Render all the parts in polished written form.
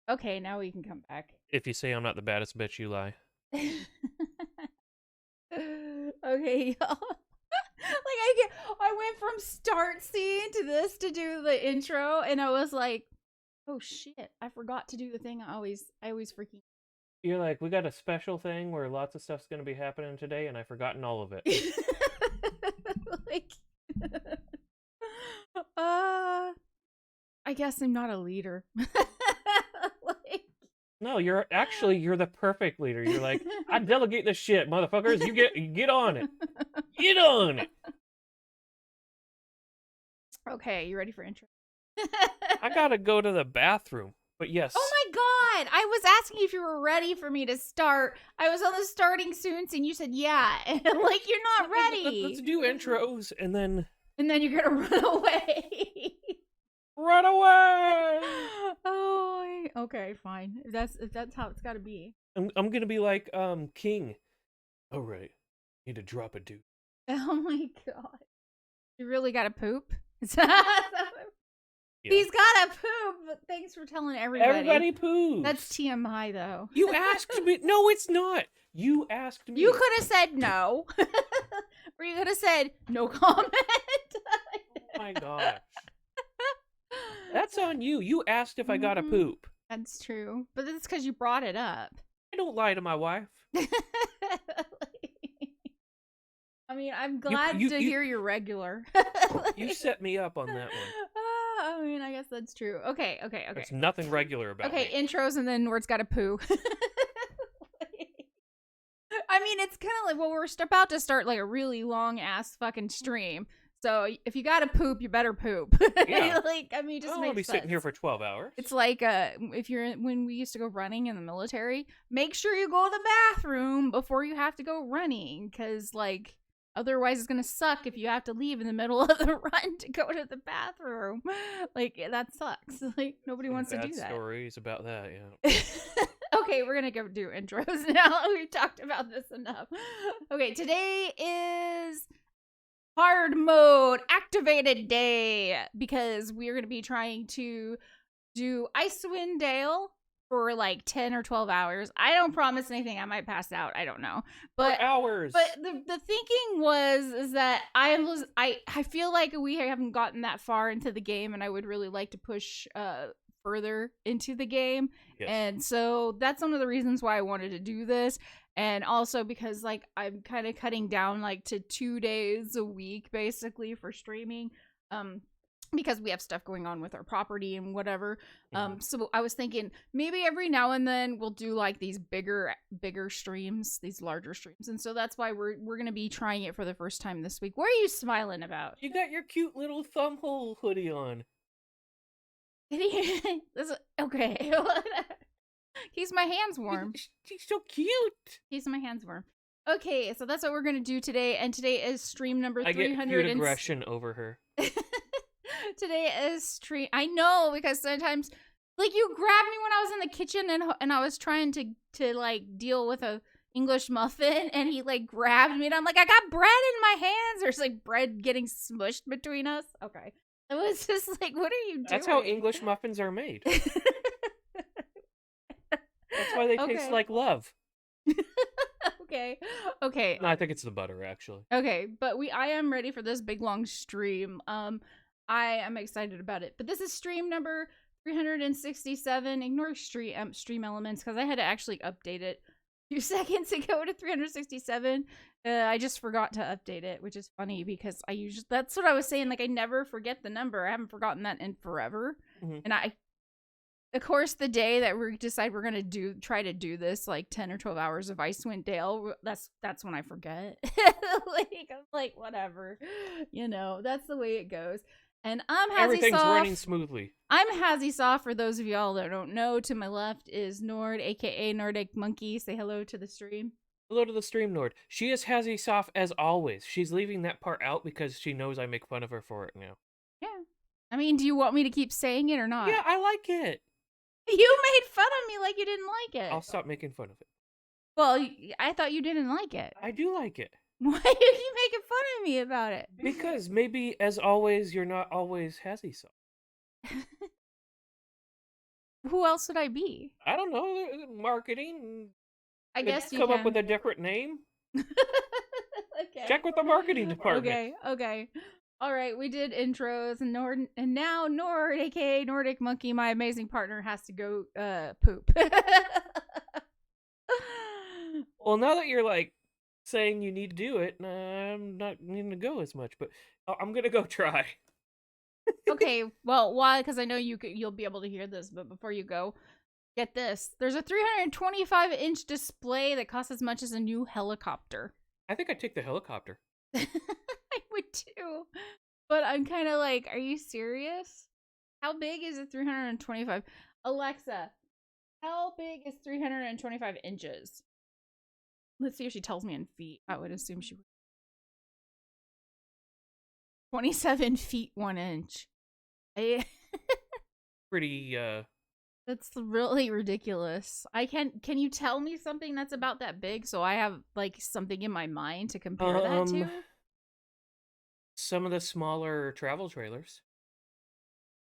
Okay, now we can come back. If you say I'm not the baddest bitch, you lie. Okay, y'all. I went from start scene to this to do the intro, and I was like, oh shit, I forgot to do the thing I always freaking. You're like, we got a special thing where lots of stuff's gonna be happening today, and I've forgotten all of it. Like, I guess I'm not a leader. Like, No, you're the perfect leader. You're like, I delegate this shit, motherfuckers. You get on it. Get on it. okay, you ready for intro? I gotta go to the bathroom. But yes. Oh my god! I was asking if you were ready for me to start. I was on the starting soon, and you said yeah. Like, you're not ready. Let's do intros, and then you're gonna run away. Run away! Oh, okay, fine. If that's how it's gotta be. I'm gonna be like King. All right, need to drop a dude. Oh my god! You really gotta poop? Yeah. He's gotta poop. But thanks for telling everybody. Everybody poops. That's TMI though. You asked me. No, it's not. You asked me. You could have said no, or you could have said no comment. Oh my gosh. That's on you. You asked if I got to poop. That's true. But that's because you brought it up. I don't lie to my wife. I mean, I'm glad to hear you're regular. You set me up on that one. I mean, I guess that's true. Okay. There's nothing regular about me. me. Intros and then words gotta poo. I mean, it's kind of like, well, we're about to start like a really long ass fucking stream. So if you gotta poop, you better poop. Yeah. Like, I mean, just I'll makes be sense. sitting here for 12 hours. It's like if you're when we used to go running in the military, make sure you go to the bathroom before you have to go running, because like otherwise it's gonna suck if you have to leave in the middle of the run to go to the bathroom. Like, that sucks. Like, nobody wants to do that. Stories about that, yeah. Okay, we're gonna go do intros now. We've talked about this enough. Okay, today is hard mode activated day because we're going to be trying to do Icewind Dale for like 10 or 12 hours. I don't promise anything. I might pass out. I don't know. But for hours. But the thinking is that I feel like we haven't gotten that far into the game, and I would really like to push further into the game. Yes. And so that's one of the reasons why I wanted to do this. And also because like I'm kind of cutting down like to 2 days a week basically for streaming, because we have stuff going on with our property and whatever. So I was thinking maybe every now and then we'll do like these bigger streams, these larger streams. And so that's why we're gonna be trying it for the first time this week. What are you smiling about? You got your cute little thumbhole hoodie on. Okay. Keeps my hands warm. She's so cute. Keeps my hands warm. Okay, so that's what we're gonna do today, and today is stream number 300. I get cute aggression over her. Today is stream. I know, because sometimes, like, you grabbed me when I was in the kitchen, and I was trying to like deal with a English muffin, and he like grabbed me, and I'm like, I got bread in my hands. There's like bread getting smushed between us. Okay, it was just like, what are you doing? That's how English muffins are made. That's why they taste like love. Okay. No, I think it's the butter, actually. Okay, but I am ready for this big long stream. I am excited about it. But this is stream number 367. Ignore stream elements because I had to actually update it a few seconds ago to 367. I just forgot to update it, which is funny because that's what I was saying. Like, I never forget the number. I haven't forgotten that in forever. Mm-hmm. And of course, the day that we decide we're gonna try to do this, like 10 or 12 hours of Icewind Dale, that's when I forget. I'm like, whatever, that's the way it goes. And I'm Hazzy Everything's Soft. running smoothly. I'm Hazzy Soft. For those of y'all that don't know, to my left is Nord, aka Nordic Monkey. Say hello to the stream. Hello to the stream, Nord. She is Hazzy Soft as always. She's leaving that part out because she knows I make fun of her for it now. Yeah. I mean, do you want me to keep saying it or not? Yeah, I like it. You made fun of me like you didn't like it. I'll stop making fun of it. Well, I thought you didn't like it. I do like it. Why are you making fun of me about it? Because maybe, as always, you're not always Hazzy Soft. Who else would I be? I don't know. Marketing. I guess you come up can. with a different name. Okay. Check with the marketing department. Okay. All right, we did intros, and now Nord, aka Nordic Monkey, my amazing partner, has to go poop. Well, now that you're like saying you need to do it, I'm not needing to go as much, but I'm gonna go try. Okay, well, why? Because I know you'll be able to hear this, but before you go, get this. There's a 325-inch display that costs as much as a new helicopter. I think I'd take the helicopter. I would too. But I'm kind of like, are you serious? How big is a 325? Alexa, how big is 325 inches? Let's see if she tells me in feet. I would assume she would. 27 feet 1 inch. Pretty, That's really ridiculous. Can you tell me something that's about that big so I have like something in my mind to compare that to? Some of the smaller travel trailers.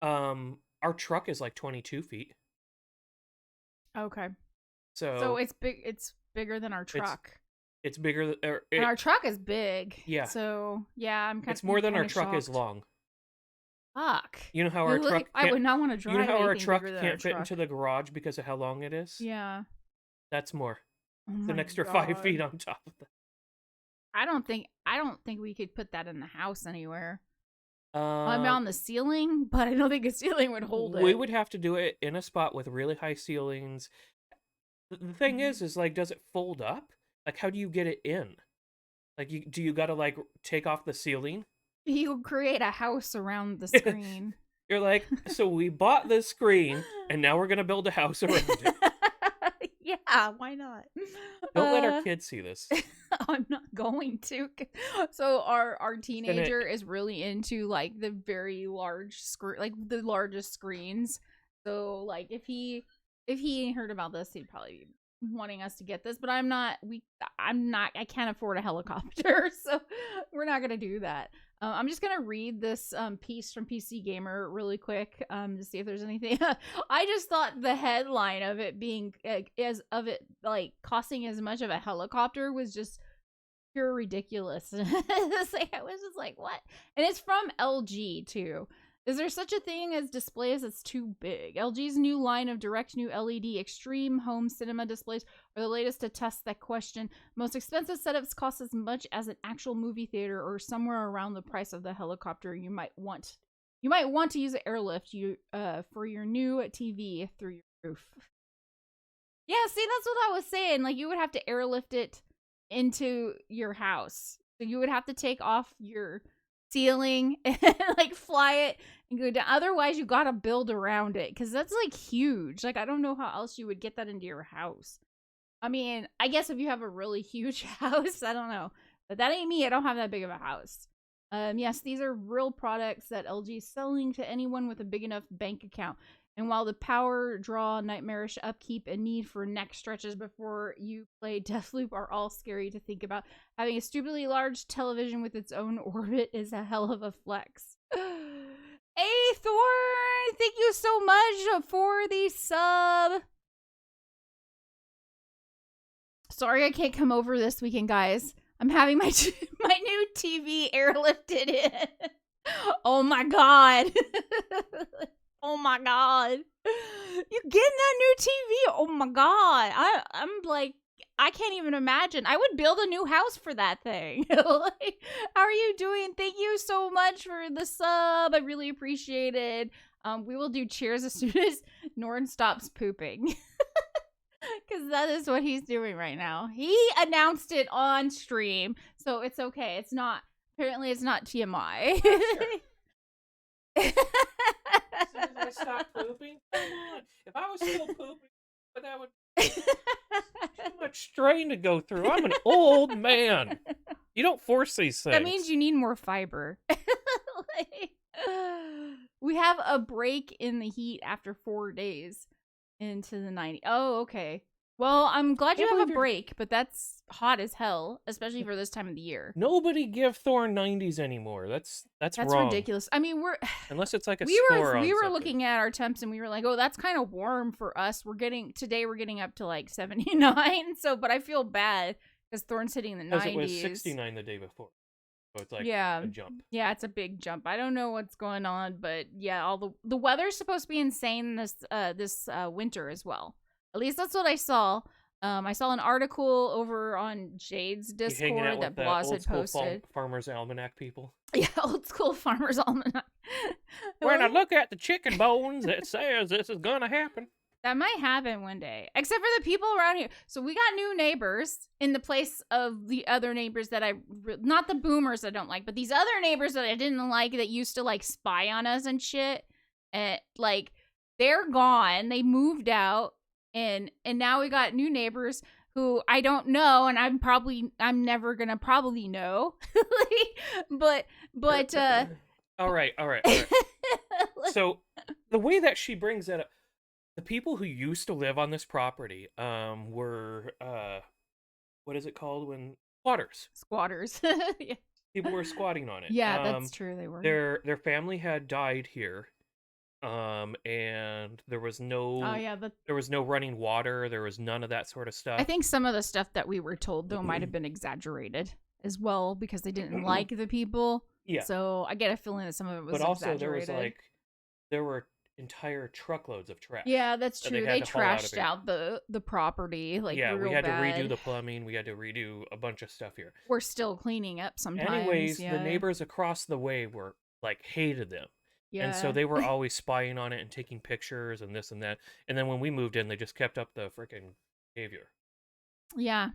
Our truck is like 22 feet. Okay. So it's big. It's bigger than our truck. It's bigger. And our truck is big. Yeah. So yeah, I'm kind of. It's more than our truck shocked. is long. Fuck. You know how our truck. I would not want to drive. You know how our truck can't can't fit into the garage because of how long it is? Yeah. That's more. Oh it's an extra 5 feet on top of that. I don't think we could put that in the house anywhere. I'm on the ceiling, but I don't think a ceiling would hold it. We would have to do it in a spot with really high ceilings. The thing is like, does it fold up? Like, how do you get it in? Like, do you got to like take off the ceiling? You create a house around the screen. You're like, so we bought this screen, and now we're gonna build a house around it. Yeah, why not? Don't let our kids see this. I'm not going to. So our teenager is really into like the very large screen, like the largest screens. So like if he heard about this, he'd probably be wanting us to get this. But I'm not. I can't afford a helicopter, so we're not gonna do that. I'm just gonna read this piece from PC Gamer really quick to see if there's anything. I just thought the headline of it being like costing as much of a helicopter was just pure ridiculous. I was just like, what? And it's from LG too. Is there such a thing as displays that's too big? LG's new line of direct new LED extreme home cinema displays are the latest to test that question. Most expensive setups cost as much as an actual movie theater or somewhere around the price of the helicopter you might want to use an airlift for your new TV through your roof. Yeah, see, that's what I was saying. Like, you would have to airlift it into your house. So you would have to take off your ceiling and like fly it and go down. Otherwise, you gotta build around it because that's like huge. Like, I don't know how else you would get that into your house. I mean, I guess if you have a really huge house, I don't know. But that ain't me. I don't have that big of a house. Yes, these are real products that LG is selling to anyone with a big enough bank account. And while the power draw, nightmarish upkeep, and need for neck stretches before you play Deathloop are all scary to think about, having a stupidly large television with its own orbit is a hell of a flex. Hey, Thorn! Thank you so much for the sub! Sorry I can't come over this weekend, guys. I'm having my new TV airlifted in. Oh my god. Oh my god. You getting that new TV? Oh my god. I'm like, I can't even imagine. I would build a new house for that thing. Like, how are you doing? Thank you so much for the sub. I really appreciate it. We will do cheers as soon as Norn stops pooping. Because that is what he's doing right now. He announced it on stream, so it's okay. Apparently it's not TMI. As soon as I stop pooping, come on. If I was still pooping, but that would too much strain to go through. I'm an old man. You don't force these things. That means you need more fiber. We have a break in the heat after 4 days into the 90s. Oh, okay. Well, I'm glad you Can't have believe a you're- break, but that's hot as hell, especially for this time of the year. Nobody give Thorn 90s anymore. That's wrong. Ridiculous. I mean, Unless it's like a we score on were something. looking at our temps and we were like, "Oh, that's kind of warm for us." Today we're getting up to like 79. So, but I feel bad because Thorn's hitting the 90s. Because it was 69 the day before. So it's like a jump. Yeah, it's a big jump. I don't know what's going on, but yeah, all the weather's supposed to be insane this winter as well. At least that's what I saw. I saw an article over on Jade's Discord that Blas had posted. Farmers Almanac people. Yeah, old school Farmers Almanac. When I look at the chicken bones, it says this is gonna happen. That might happen one day, except for the people around here. So we got new neighbors in the place of the other neighbors that not the boomers I don't like, but these other neighbors that I didn't like that used to like spy on us and shit. And like they're gone. They moved out, and now we got new neighbors who I don't know, and I'm never gonna probably know. but all right. So the way that she brings that up. The people who used to live on this property were what is it called when squatters. Yeah. People were squatting on it. Yeah, that's true, they were. Their family had died here, and there was no there was no running water, there was none of that sort of stuff. I think some of the stuff that we were told though might have been exaggerated as well because they didn't like the people. Yeah, so I get a feeling that some of it was also exaggerated. there were entire truckloads of trash. Yeah, that's true. They trashed out the property like real we had bad. to redo the plumbing. We had to redo a bunch of stuff here. We're still cleaning up sometimes. Anyways, the neighbors across the way were like hated them. Yeah. And so they were always spying on it and taking pictures and this and that. And then when we moved in, they just kept up the freaking behavior. Yeah,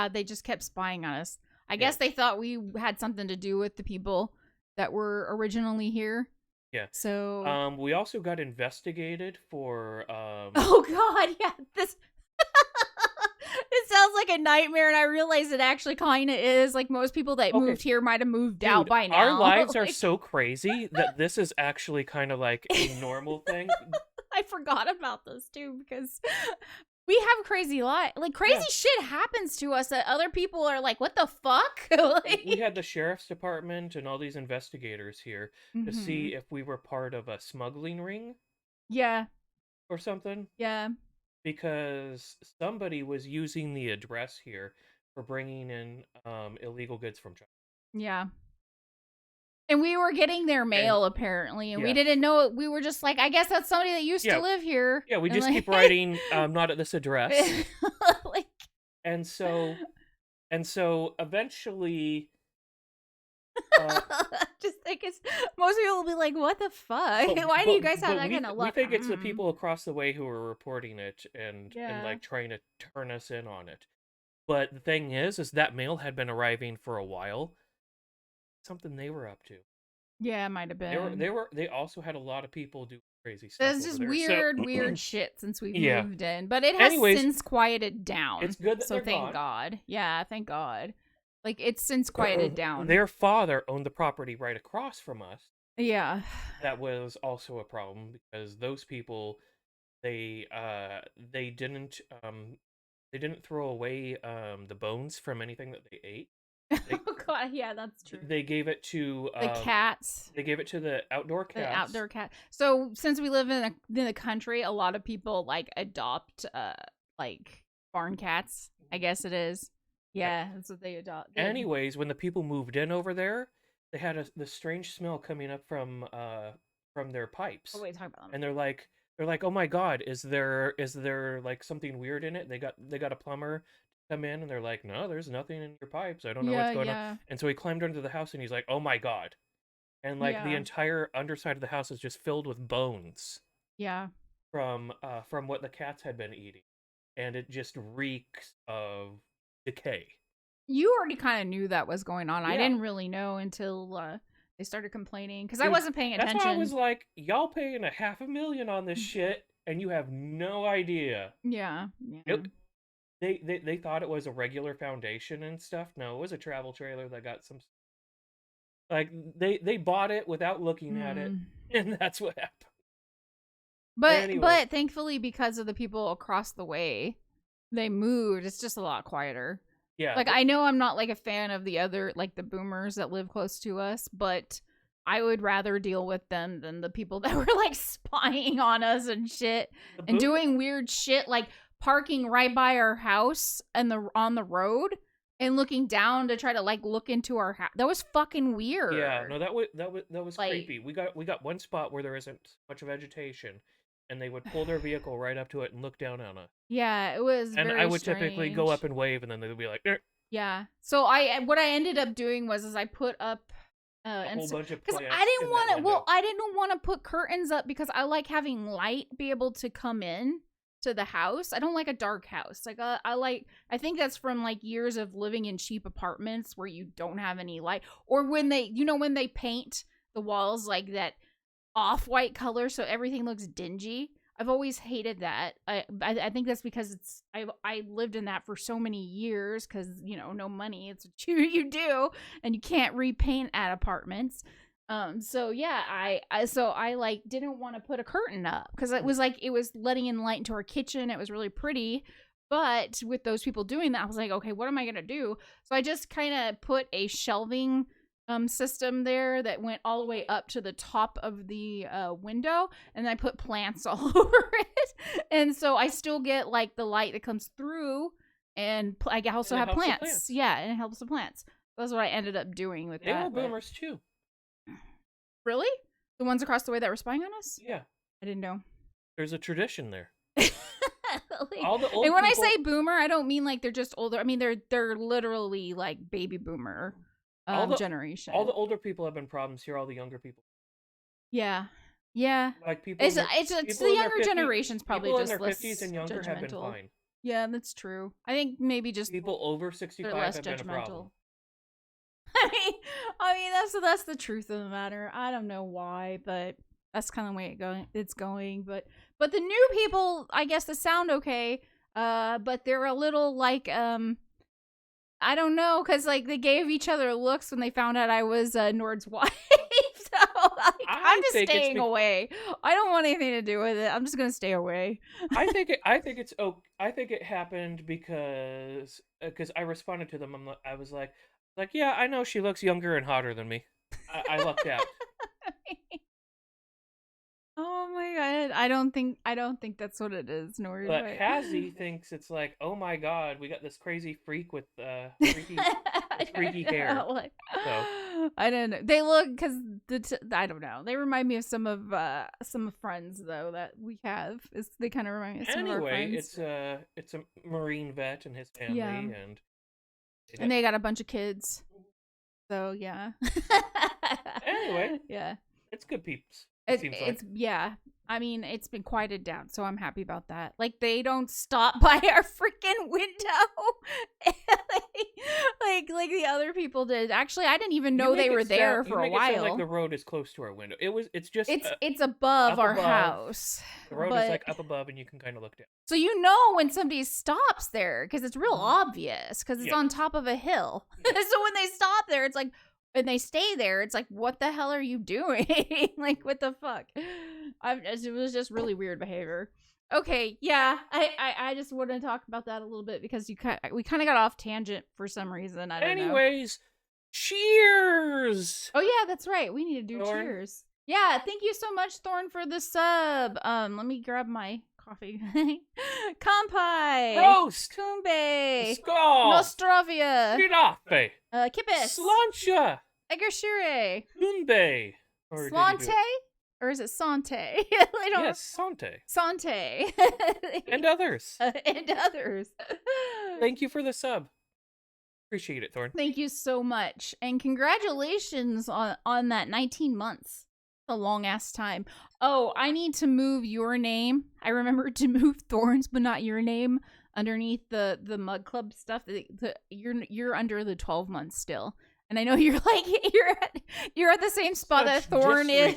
they just kept spying on us. I guess they thought we had something to do with the people that were originally here. Yeah. So we also got investigated for oh god, yeah. This it sounds like a nightmare, and I realize it actually kind of is. Like most people that moved here might have moved out by now. Our lives are so crazy that this is actually kind of like a normal thing. I forgot about this too because we have crazy life. Like crazy shit happens to us that other people are like, "What the fuck?" Like... We had the sheriff's department and all these investigators here to see if we were part of a smuggling ring. Yeah. Or something. Yeah. Because somebody was using the address here for bringing in illegal goods from China. Yeah. And we were getting their mail, apparently, and we didn't know it. We were just like, I guess that's somebody that used to live here. Yeah, we just keep writing, not at this address. Like... And so eventually... just think most people will be like, what the fuck? Why do you guys have that kind of luck? We think it's the people across the way who are reporting it and like trying to turn us in on it. But the thing is that mail had been arriving for a while. Something they were up to. Yeah, it might have been. They also had a lot of people do crazy stuff. There's just weird shit since we moved in. But it has since quieted down. It's good that so thank God. Yeah, thank God. Like it's since quieted down. Their father owned the property right across from us. Yeah. That was also a problem because those people they didn't throw away the bones from anything that they ate. Oh god, yeah, that's true. They gave it to the cats. They gave it to the outdoor cats. The outdoor cat. So since we live in the country, a lot of people like adopt like barn cats. I guess it is. Yeah, that's what they adopt. Anyways, when the people moved in over there, they had the strange smell coming up from their pipes. Oh wait, talk about them. And they're like, oh my god, is there like something weird in it? They got a plumber come in and they're like, no, there's nothing in your pipes. I don't know what's going on. And so he climbed under the house and he's like, oh my god. And like the entire underside of the house is just filled with bones. Yeah. From what the cats had been eating. And it just reeks of decay. You already kind of knew that was going on. I didn't really know until they started complaining because I wasn't paying attention. That's why I was like, y'all paying $500,000 on this shit and you have no idea. Yeah. They thought it was a regular foundation and stuff. No, it was a travel trailer that got some. Like they bought it without looking at it, and that's what happened. But thankfully, because of the people across the way, They moved. It's just a lot quieter. Yeah. Like, I know I'm not, like, a fan of the other, like, the boomers that live close to us, but I would rather deal with them than the people that were, like, spying on us and shit and doing weird shit, like parking right by our house and on the road and looking down to try to, like, look into our house. That was fucking weird. Yeah, no, that was like, creepy. We got one spot where there isn't much vegetation, and they would pull their vehicle right up to it and look down on us. Yeah, it was and very I would strange. typically go up and wave, and then they would be like, yeah. So what I ended up doing was I put up a whole bunch of because plants I didn't in want that to. window. Well, I didn't want to put curtains up because I like having light be able to come in to the house. I don't like a dark house. Like I think that's from like years of living in cheap apartments where you don't have any light, or when they paint the walls like that off-white color so everything looks dingy. I've always hated that. I think that's because I lived in that for so many years because, no money. It's what you do, and you can't repaint at apartments. So yeah, I like didn't want to put a curtain up because it was letting in light into our kitchen. It was really pretty. But with those people doing that, I was like, okay, what am I gonna do? So I just kind of put a shelving system there that went all the way up to the top of the window, and then I put plants all over it, and so I still get like the light that comes through, and I also have plants. Yeah, and it helps the plants. That's what I ended up doing with they that. They were boomers too. Really? The ones across the way that were spying on us? Yeah, I didn't know. There's a tradition there. All the old and when people... I say boomer, I don't mean like they're just older. I mean they're literally like baby boomer. Generation. All the older people have been problems here. All the younger people. Yeah. Like people. It's the younger generation's probably just in their 50s and younger have been fine. Yeah, that's true. I think maybe just people over 65 have been a problem. I mean that's the truth of the matter. I don't know why, but that's kind of the way it's going. But the new people, I guess, they sound okay. But they're a little like I don't know, because, like, they gave each other looks when they found out I was Nord's wife. So, like, I'm just staying away. I don't want anything to do with it. I'm just going to stay away. I think it happened because I responded to them. I was like, yeah, I know she looks younger and hotter than me. I lucked out. Oh my god! I don't think that's what it is, Nord. But Hazzy thinks it's like, oh my god, we got this crazy freak with freaky hair. So. I don't know. They look because I don't know. They remind me of some of friends though that we have. They kind of remind me of some of our friends. Anyway, it's a Marine vet and his family, and they got a bunch of kids. So yeah. Anyway, yeah, it's good peeps. Yeah. I mean, it's been quieted down, so I'm happy about that. Like, they don't stop by our freaking window like the other people did. Actually, I didn't even know they were there for a while. It sound like the road is close to our window. It's just it's above our house. The road is like up above, and you can kind of look down. So you know when somebody stops there because it's real obvious because it's on top of a hill. Yeah. So when they stop there, it's like. And they stay there. It's like, what the hell are you doing? Like, what the fuck? It was just really weird behavior. Okay, yeah. I just want to talk about that a little bit because we kind of got off tangent for some reason. I don't know. Anyways, cheers! Oh yeah, that's right. We need to do cheers. Yeah, thank you so much, Thorn, for the sub. Let me grab my coffee. Kampai. Prost. Kumbe. Skål. Nostrovia. Girafe. Kippis. Slancha. Egershure. Kumbe. Slante? Or is it Sante? Yes, Sante. Sante. And others. And others. Thank you for the sub. Appreciate it, Thorn. Thank you so much. And congratulations on that 19 months. A long ass time. Oh, I need to move your name. I remembered to move Thorns, but not your name underneath the Mug Club stuff. You're under the 12 months still, and I know you're like you're at the same spot that Thorn is.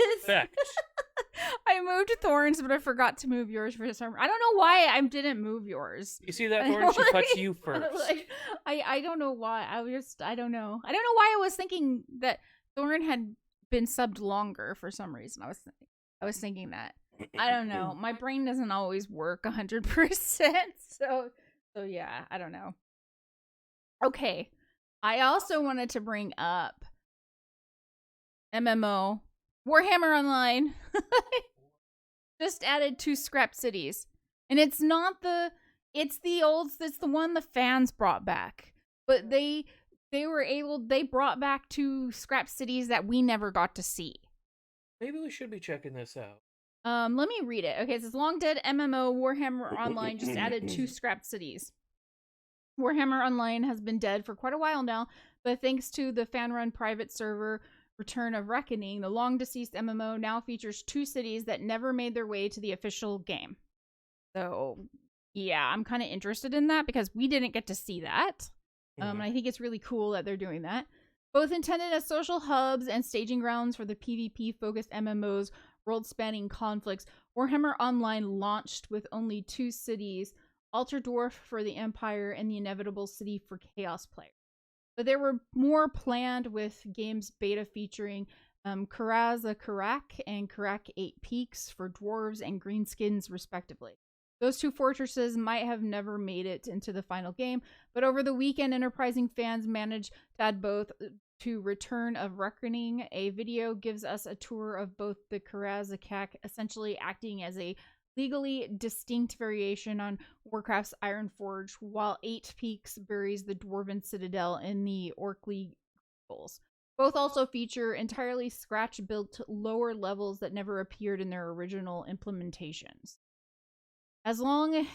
I moved Thorns, but I forgot to move yours for some. I don't know why I didn't move yours. You see that, Thorn? She puts you first. I don't know why. I don't know. I don't know why I was thinking that Thorn had been subbed longer for some reason. I was thinking that. I don't know. My brain doesn't always work 100%. So So yeah, I don't know. Okay. I also wanted to bring up MMO Warhammer Online just added 2 scrap cities. And it's not the it's the one the fans brought back. But they brought back 2 scrap cities that we never got to see. Maybe we should be checking this out. Let me read it. Okay, it says long dead MMO Warhammer Online just added 2 scrap cities. Warhammer Online has been dead for quite a while now, but thanks to the fan-run private server Return of Reckoning, the long-deceased MMO now features 2 cities that never made their way to the official game. So, yeah, I'm kind of interested in that because we didn't get to see that. And I think it's really cool that they're doing that. Both intended as social hubs and staging grounds for the PvP-focused MMOs, world-spanning conflicts, Warhammer Online launched with only 2 cities, Alter Dwarf for the Empire and the Inevitable City for Chaos players. But there were more planned, with games beta featuring Karaza Karak and Karak 8 Peaks for dwarves and greenskins, respectively. Those 2 fortresses might have never made it into the final game, but over the weekend, enterprising fans managed to add both to Return of Reckoning. A video gives us a tour of both the Karazakak, essentially acting as a legally distinct variation on Warcraft's Ironforge, while 8 Peaks buries the Dwarven Citadel in the Orkney Goals. Both also feature entirely scratch-built lower levels that never appeared in their original implementations. As a long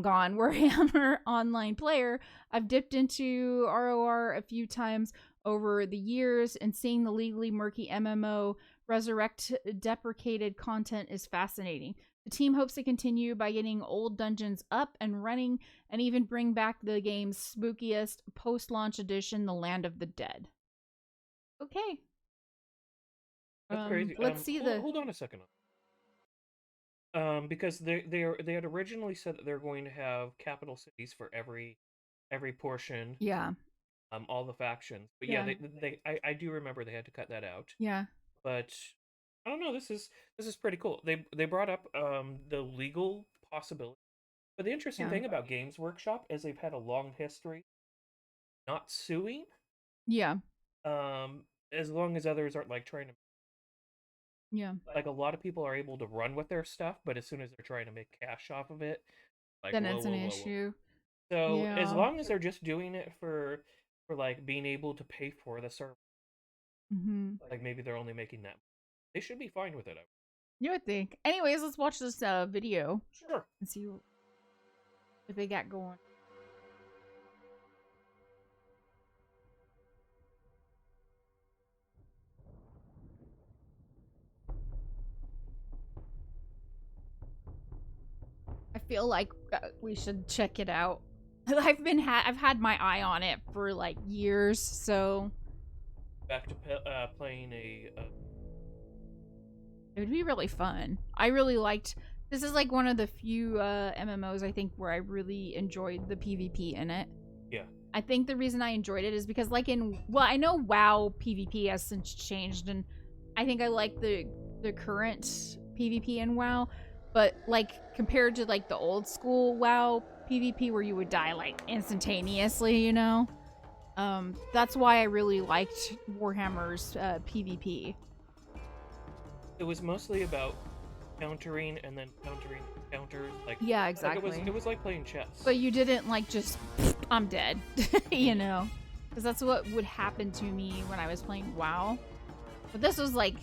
gone Warhammer Online player, I've dipped into ROR a few times over the years, and seeing the legally murky MMO resurrect deprecated content is fascinating. The team hopes to continue by getting old dungeons up and running, and even bring back the game's spookiest post-launch edition, The Land of the Dead. Okay. That's crazy. Let's see Hold on a second. Because they had originally said that they're going to have capital cities for every portion. Yeah. All the factions. But yeah, I do remember they had to cut that out. Yeah. But I don't know. This is pretty cool. They brought up the legal possibility. But the interesting thing about Games Workshop is they've had a long history not suing. Yeah. As long as others aren't like trying to. Yeah. Like a lot of people are able to run with their stuff, but as soon as they're trying to make cash off of it, like then it's an issue. So as long as they're just doing it for like being able to pay for the server, like maybe they're only making that, they should be fine with it. You would think. Anyways, let's watch this video. Sure. And see what they got going. I feel like we should check it out. I've had my eye on it for like years, so back to playing a. It would be really fun. I really liked. This is like one of the few MMOs I think where I really enjoyed the PvP in it. Yeah. I think the reason I enjoyed it is because like I know WoW PvP has since changed, and I think I like the current PvP in WoW. But, like, compared to, like, the old school WoW PvP where you would die, like, instantaneously, you know? That's why I really liked Warhammer's PvP. It was mostly about countering and then countering counters. Like, yeah, exactly. Like it was like playing chess. But you didn't, like, just, I'm dead, you know? Because that's what would happen to me when I was playing WoW. But this was, like,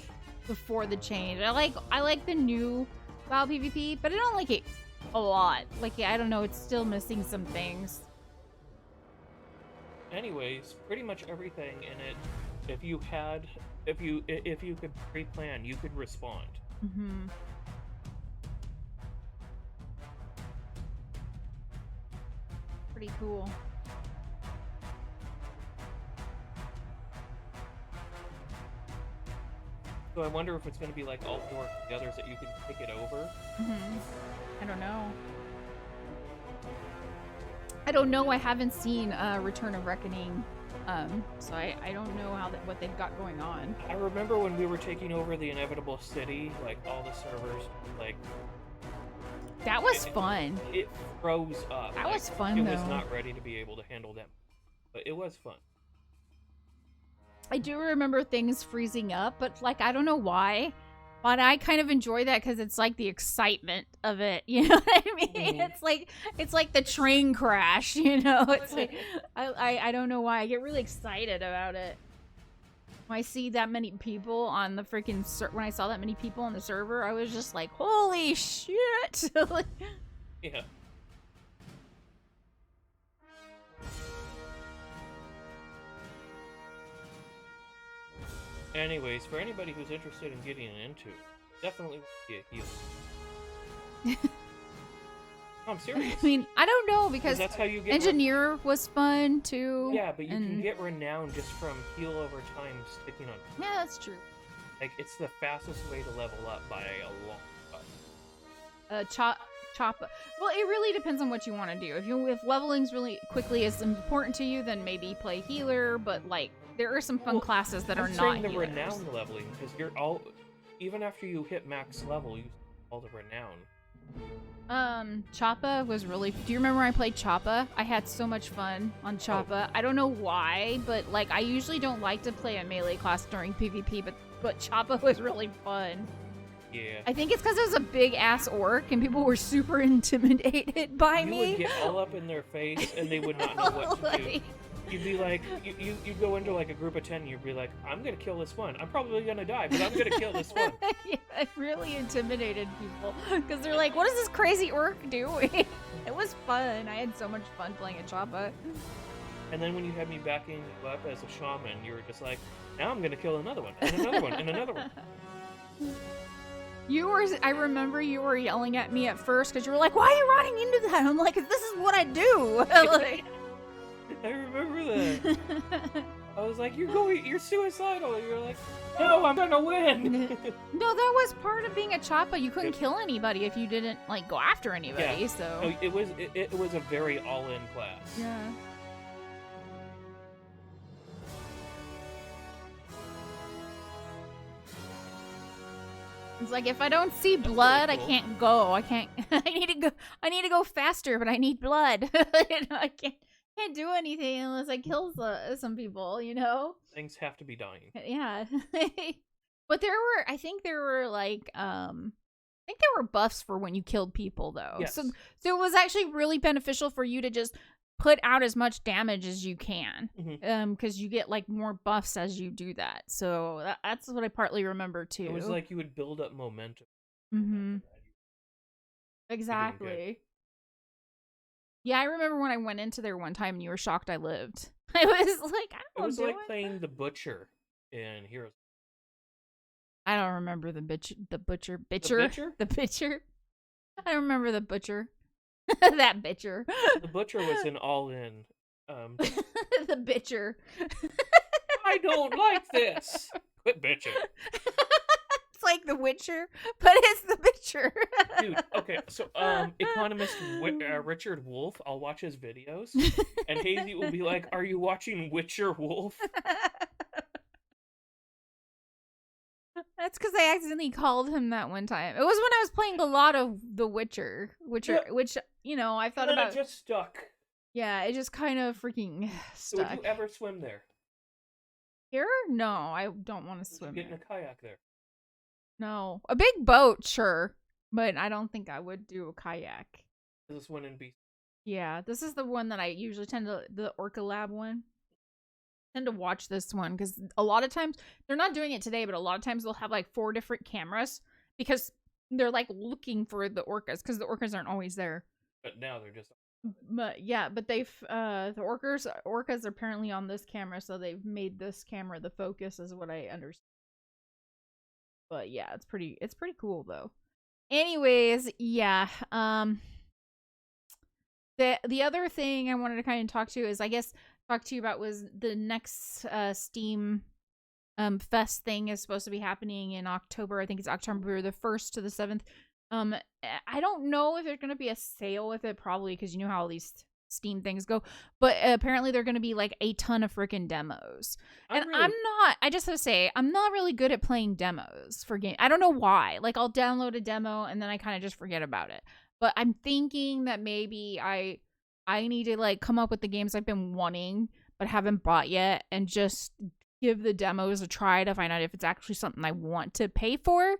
before the change. I like the new WoW PvP, but I don't like it a lot. Like, I don't know, it's still missing some things. Anyways, pretty much everything in it, if you could pre-plan, you could respond. Pretty cool. So I wonder if it's going to be like Altdorf and the others that you can take it over. I don't know. I haven't seen Return of Reckoning, so I don't know what they've got going on. I remember when we were taking over the Inevitable City, like all the servers, like That was fun. It froze up. That was fun, It though. was not ready to be able to handle that, but it was fun. I do remember things freezing up, but like I don't know why. But I kind of enjoy that because it's like the excitement of it. You know what I mean? It's like the train crash. You know, it's like I don't know why I get really excited about it. When I see that many people on the freaking when I saw that many people on the server, I was just like, holy shit! Like, Yeah. Anyways, for anybody who's interested in getting into it, definitely be a healer. No, I'm serious. I mean, I don't know because that's how you get engineer was fun too. Yeah, but you can get renown just from heal over time sticking on. Yeah, that's true. Like, it's the fastest way to level up by a long shot. Chop. Well, it really depends on what you want to do. If leveling's really quickly is important to you, then maybe play healer. But like, there are some fun classes that are not the healers. renown leveling, because you're all, even after you hit max level, you all the renown. Choppa was really. Do you remember when I played Choppa? I had so much fun on Choppa. I don't know why, but like, I usually don't like to play a melee class during PvP, but Choppa was really fun. Yeah. I think it's because it was a big ass orc and people were super intimidated by me. You would get all up in their face and they would not know what to do. You'd be like, you'd go into like a group of 10 and you'd be like, I'm gonna kill this one. I'm probably gonna die, but I'm gonna kill this one. Yeah, it really intimidated people because they're like, what is this crazy orc doing? It was fun. I had so much fun playing at Choppa. And then when you had me backing you up as a shaman, you were just like, now I'm gonna kill another one, and another one, and another one. I remember you were yelling at me at first because you were like, why are you running into that? I'm like, this is what I do. Like, I remember that. I was like, you're suicidal. And you're like, no, I'm gonna win. No, that was part of being a Choppa. You couldn't kill anybody if you didn't like go after anybody. Yeah. So No, it was a very all-in class. yeah. It's like if I don't see blood, really cool. I can't go. I need to go faster, but I need blood. You know, I can't do anything unless I kill some people, you know? Things have to be dying. Yeah. But I think there were like I think there were buffs for when you killed people though. Yes. So it was actually really beneficial for you to just put out as much damage as you can. Because you get like more buffs as you do that. So that's what I partly remember too. It was like you would build up momentum. Mm-hmm. Exactly. Yeah, I remember when I went into there one time and you were shocked I lived. I was like, It was like playing the Butcher in Heroes. I don't remember the butcher. The Bitcher? I don't remember the butcher. That bitcher. The Butcher was an all-in. The bitcher. I don't like this. Quit bitching. It's like The Witcher, but it's the bitcher. Dude, okay, so economist Richard Wolff, I'll watch his videos, and Hazy will be like, "Are you watching Witcher Wolf?" That's because I accidentally called him that one time. It was when I was playing a lot of The Witcher, which you know I thought about. It just stuck. Yeah, it just kind of freaking stuck. Would you ever swim there? Here? No, I don't want to swim. Get in a kayak there. No, a big boat, sure, but I don't think I would do a kayak. This one in BC. Yeah, this is the one that I usually the Orca Lab one. Tend to watch this one because a lot of times they're not doing it today, but a lot of times they'll have like 4 different cameras because they're like looking for the orcas because the orcas aren't always there. But now they're just. But yeah, but they've the orcas are apparently on this camera, so they've made this camera the focus, is what I understand. But yeah, it's pretty cool though. Anyways, yeah. The other thing I wanted to kind of talk to you about was the next Steam Fest thing is supposed to be happening in October. I think it's October the 1st to the 7th. I don't know if there's going to be a sale with it, probably, because you know how all these Steam things go. But apparently they're going to be like a ton of freaking demos. I just have to say, I'm not really good at playing demos for games. I don't know why. Like, I'll download a demo and then I kind of just forget about it. But I'm thinking that maybe I need to like come up with the games I've been wanting but haven't bought yet and just give the demos a try to find out if it's actually something I want to pay for.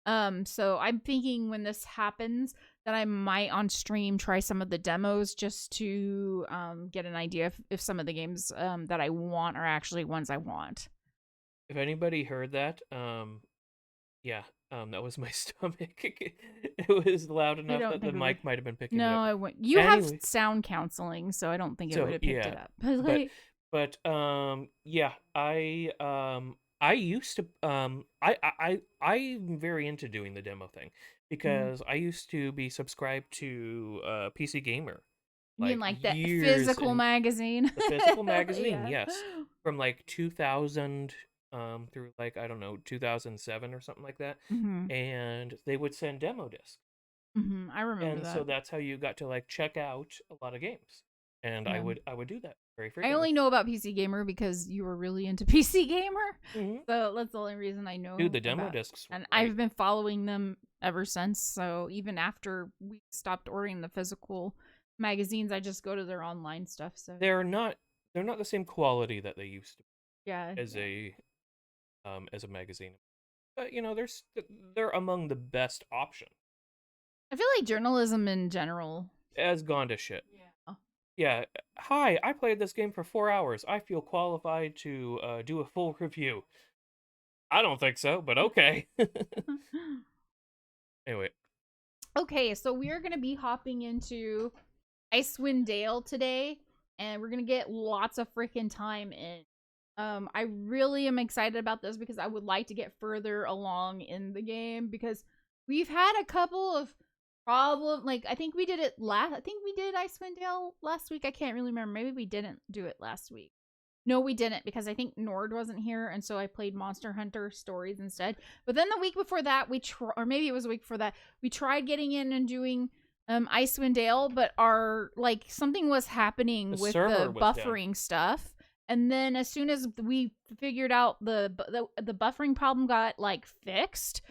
So I'm thinking when this happens that I might on stream try some of the demos just to get an idea if some of the games that I want are actually ones I want. If anybody heard that, yeah, that was my stomach. It was loud enough that the mic might have been picking it up. No, I wouldn't. You have sound counseling, so I don't think it would have picked it up. But like, yeah, I used to I'm very into doing the demo thing because I used to be subscribed to PC Gamer. You mean like the physical magazine? The physical magazine, Yeah. yes. From like 2000 through like, I don't know, 2007 or something like that. And they would send demo discs. I remember that. And so that's how you got to like check out a lot of games. And I would do that very frequently. I only know about PC Gamer because you were really into PC Gamer. So that's the only reason I know. Dude, the demo discs. And I've been following them ever since. So even after we stopped ordering the physical magazines, I just go to their online stuff. So they're not the same quality that they used to be. Yeah. As a magazine. But you know, they're among the best options. I feel like journalism in general has gone to shit. Yeah. Yeah. Hi, I played this game for 4 hours. I feel qualified to do a full review. I don't think so, but okay. Anyway. Okay, so we're going to be hopping into Icewind Dale today, and we're going to get lots of freaking time in. I really am excited about this because I would like to get further along in the game because we've had a couple of problems. Like, I think we did Icewind Dale last week. I can't really remember. Maybe we didn't do it last week. No, we didn't because I think Nord wasn't here, and so I played Monster Hunter Stories instead. But then the week before that, or maybe it was a week before that, we tried getting in and doing Icewind Dale, but something was happening with the buffering stuff. And then as soon as we figured out the buffering problem got like fixed,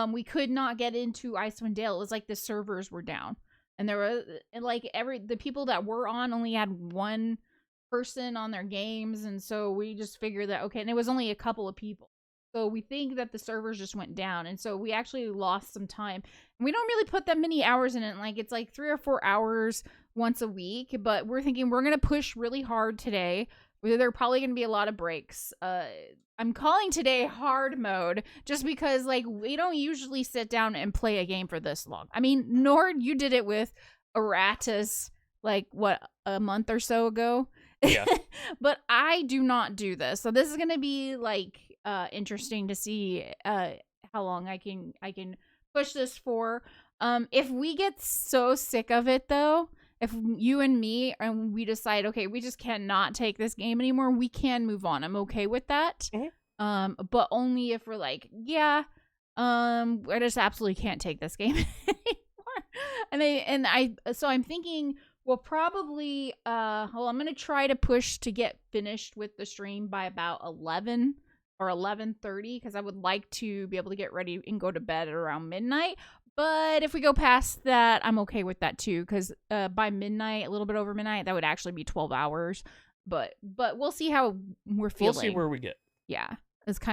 we could not get into Icewind Dale. It was like the servers were down, and there was the people that were on only had one person on their games, and so we just figured that okay, and it was only a couple of people. So we think that the servers just went down, and so we actually lost some time. And we don't really put that many hours in it. Like it's like 3 or 4 hours once a week, but we're thinking we're gonna push really hard today. There are probably going to be a lot of breaks. I'm calling today hard mode just because, like, we don't usually sit down and play a game for this long. I mean, Nord, you did it with Eratus, like, what, a month or so ago? Yeah. But I do not do this. So this is going to be, like, interesting to see how long I can push this for. If we get so sick of it, though, if you and me and we decide, okay, we just cannot take this game anymore, we can move on. I'm okay with that. But only if we're like, yeah, I just absolutely can't take this game anymore. So I'm thinking we'll probably, I'm going to try to push to get finished with the stream by about 11 or 11:30 because I would like to be able to get ready and go to bed at around midnight. But if we go past that, I'm okay with that too, because by midnight, a little bit over midnight, that would actually be 12 hours. But we'll see how we're feeling. We'll see where we get. Yeah, it's kind